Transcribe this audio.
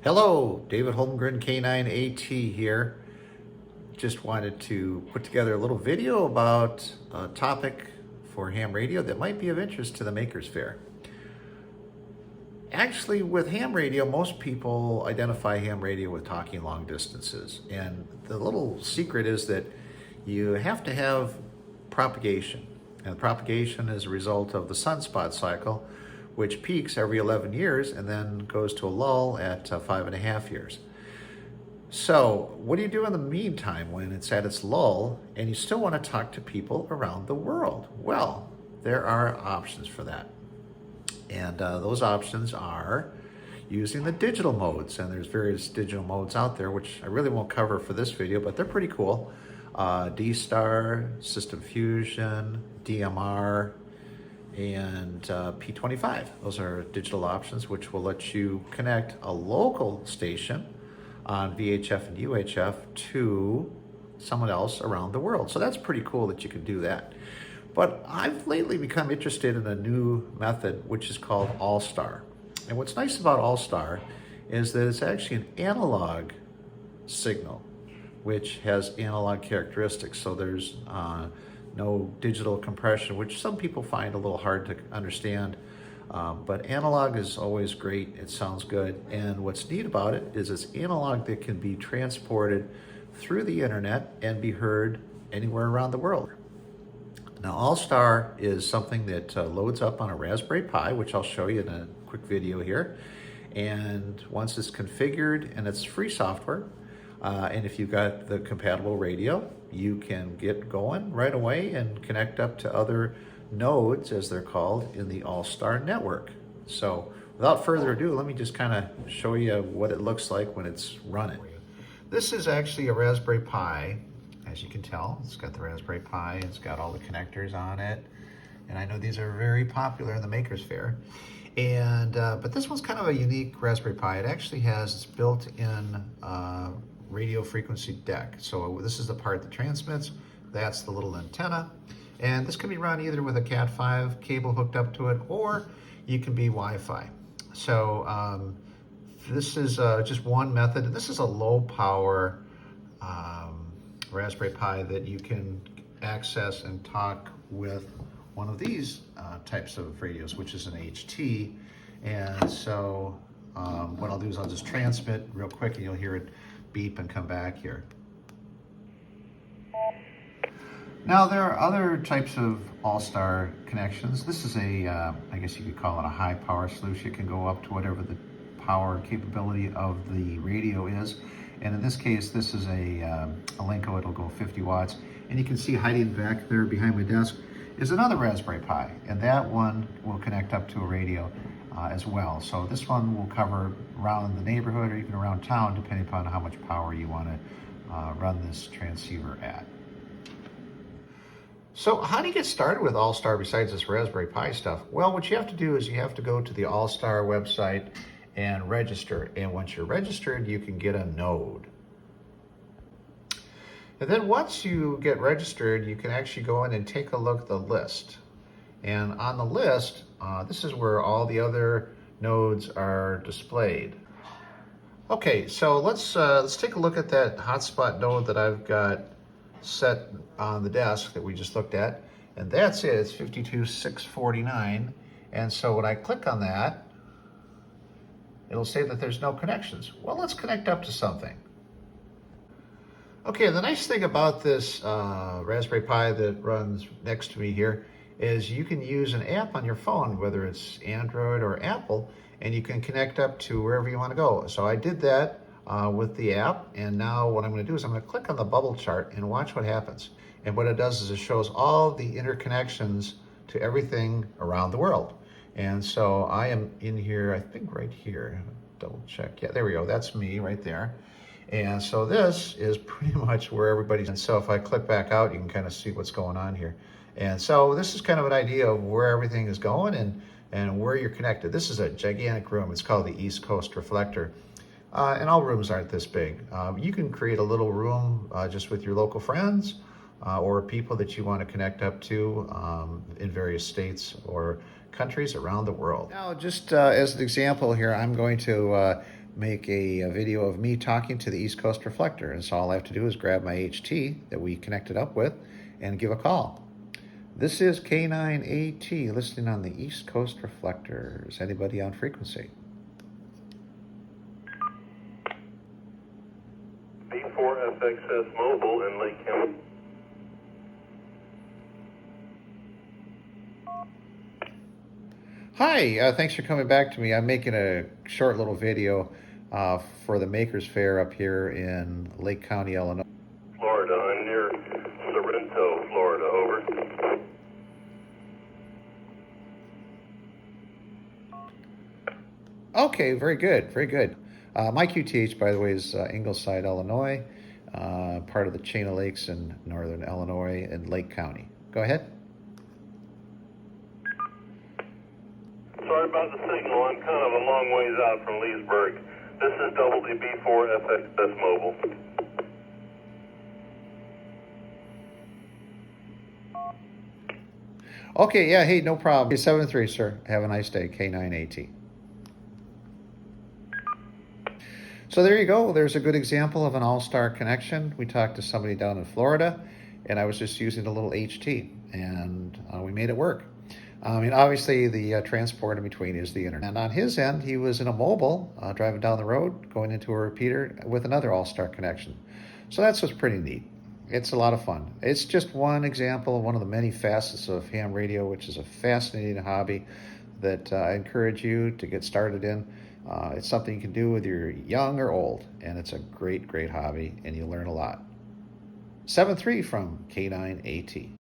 Hello, David Holmgren, K9AT here. Just wanted to put together a little video about a topic for ham radio that might be of interest to the Makers Faire. Actually, with ham radio, most people identify ham radio with talking long distances. And the little secret is that you have to have propagation. And propagation is a result of the sunspot cycle, which peaks every 11 years and then goes to a lull at 5.5 years. So what do you do in the meantime when it's at its lull and you still want to talk to people around the world? Well, there are options for that. And those options are using the digital modes. And there's various digital modes out there, which I really won't cover for this video, but they're pretty cool. D-Star, System Fusion, DMR, and P25. Those are digital options which will let you connect a local station on VHF and UHF to someone else around the world. So that's pretty cool that you can do that. But I've lately become interested in a new method which is called Allstar. And what's nice about Allstar is that it's actually an analog signal which has analog characteristics. So there's no digital compression, which some people find a little hard to understand. But analog is always great. It sounds good. And what's neat about it is it's analog that can be transported through the internet and be heard anywhere around the world. Now, Allstar is something that loads up on a Raspberry Pi, which I'll show you in a quick video here. And once it's configured, and it's free software, and if you've got the compatible radio, you can get going right away and connect up to other nodes, as they're called, in the Allstar network. So without further ado, let me just kind of show you what it looks like when it's running. This is actually a Raspberry Pi. As you can tell, it's got the Raspberry Pi, it's got all the connectors on it. And I know these are very popular in the Makers Faire. And but this one's kind of a unique Raspberry Pi. It actually has its built-in radio frequency deck. So this is the part that transmits. That's the little antenna. And this can be run either with a Cat5 cable hooked up to it, or you can be Wi-Fi. So this is just one method. And this is a low power Raspberry Pi that you can access and talk with one of these types of radios, which is an HT. And so what I'll do is I'll just transmit real quick and you'll hear it beep and come back here. Now there are other types of Allstar connections. This is a, I guess you could call it a high power solution. It can go up to whatever the power capability of the radio is. And in this case, this is a Linko. It'll go 50 watts. And you can see hiding back there behind my desk is another Raspberry Pi. And that one will connect up to a radio as well. So this one will cover around the neighborhood or even around town, depending upon how much power you want to run this transceiver at. So how do you get started with Allstar besides this Raspberry Pi stuff? Well, what you have to do is you have to go to the Allstar website and register. And once you're registered, you can get a node. And then once you get registered, you can actually go in and take a look at the list. And on the list, this is where all the other nodes are displayed. Okay, so let's take a look at that hotspot node that I've got set on the desk that we just looked at. And that's it, it's 52649. And so when I click on that, it'll say that there's no connections. Well, let's connect up to something. Okay, the nice thing about this Raspberry Pi that runs next to me here is you can use an app on your phone, whether it's Android or Apple, and you can connect up to wherever you want to go. So I did that with the app, and now what I'm going to do is I'm going to click on the bubble chart and watch what happens. And what it does is it shows all the interconnections to everything around the world. And so I am in here, I think right here, double check. Yeah, there we go. That's me right there. And so this is pretty much where everybody's. And so if I click back out, you can kind of see what's going on here. And so this is kind of an idea of where everything is going and where you're connected. This is a gigantic room. It's called the East Coast Reflector. And all rooms aren't this big. You can create a little room just with your local friends or people that you want to connect up to in various states or countries around the world. Now, just as an example here, I'm going to make a video of me talking to the East Coast Reflector. And so all I have to do is grab my HT that we connected up with and give a call. This is K9AT listening on the East Coast Reflector. Is anybody on frequency? B4FXS Mobile in Lake County. Hi, thanks for coming back to me. I'm making a short little video for the Makers Fair up here in Lake County, Illinois. Florida. I'm near Sorrento, Florida. Over. Okay, very good, very good. My QTH, by the way, is Ingleside, Illinois, part of the chain of lakes in northern Illinois in Lake County. Go ahead. Sorry about the signal. I'm kind of a long ways out from Leesburg. This is WB4FXS Mobile. Okay, yeah, hey, no problem. 73, sir. Have a nice day, K9AT. So there you go. There's a good example of an Allstar connection. We talked to somebody down in Florida, and I was just using a little HT, and we made it work. I mean, obviously, the transport in between is the internet. And on his end, he was in a mobile, driving down the road, going into a repeater with another Allstar connection. So that's what's pretty neat. It's a lot of fun. It's just one example of one of the many facets of ham radio, which is a fascinating hobby that I encourage you to get started in. It's something you can do whether you're young or old, and it's a great, great hobby, and you learn a lot. 7-3 from K9AT.